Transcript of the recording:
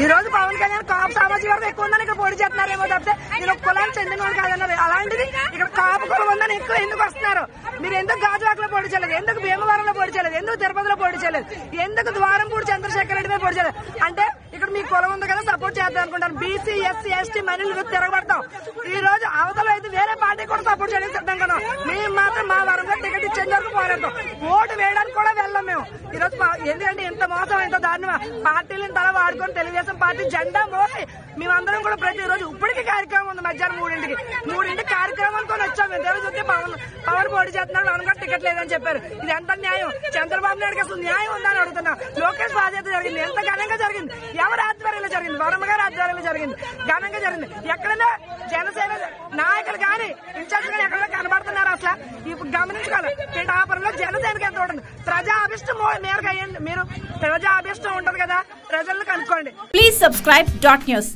ఈ రోజు పవన్ కళ్యాణ్ కాపు సామాజిక వర్గం ఎక్కువ ఉందని ఇక్కడ పోటీ చేస్తున్నారేమో తప్పితే నేను ఒక కులానికి చెందిన వాడు కాదన్నారు. అలాంటిది ఇక్కడ కాపు కులం ఉందని ఎక్కువ ఎందుకు వస్తున్నారు? మీరు ఎందుకు గాజువాకలో పోటీ చేయలేదు? ఎందుకు భీమవరంలో పోటీ చేయలేదు? ఎందుకు తిరుపతిలో పోటీ చేయలేదు? ఎందుకు ద్వారంపూడి చంద్రశేఖర్ రెడ్డి మీద పోటీ చేయలేదు? అంటే ఇక్కడ మీ కులం ఉంది కదా సపోర్ట్ చేద్దాం అనుకుంటారు. బీసీ ఎస్సీ ఎస్టీ మహిళలు తిరగబడతాం. ఈ రోజు అవతల అయితే వేరే పార్టీ కూడా సపోర్ట్ చేయడానికి సిద్ధం కదా. మేము మాత్రం మా వరంలో టికెట్ ఇచ్చేంత వరకు పోరాడతాం. ఓటు వేయడానికి కూడా వెళ్ళాం మేము. ఈ రోజు ఎందుకంటే ఇంత మోసం ఇంత దారుణమా? పార్టీలను తల వాడుకొని తెలుగుదేశం పార్టీ జెండా మోసి మేమందరం కూడా ప్రతిరోజు ఇప్పటికీ కార్యక్రమం ఉంది. మధ్యాహ్నం 3ంటికి కార్యక్రమాలతో వచ్చాం. మేము చూస్తే పవన్ పోటీ చేస్తున్నాడు, పవన్ గారు టికెట్ లేదని చెప్పారు. ఇది ఎంత న్యాయం? చంద్రబాబు నాయుడుకి అసలు న్యాయం ఉందని అడుగుతున్నాం. లోకేష్ బాధ్యత జరిగింది, ఎంత ఘనంగా జరిగింది? ఎవరి ఆధ్వర్యంలో జరిగింది? వర్మ గారి ఆధ్వర్యంలో జరిగింది, ఘనంగా జరిగింది. ఎక్కడైనా జనసేన నాయకులు కానీ ఇన్ఛార్జ్ కానీ ఎక్కడైనా కనబడుతున్నారు? అసలు ఇప్పుడు గమనించుకోవాలి. పిఠాపురంలో జనసేనకి ఎంత ఉంటుంది? ప్రజా అభిష్టం మేరకు అయ్యింది. మీరు ప్రజా అభిష్టం ఉంటది కదా, ప్రజలను కనుక్కోండి. Please subscribe .news.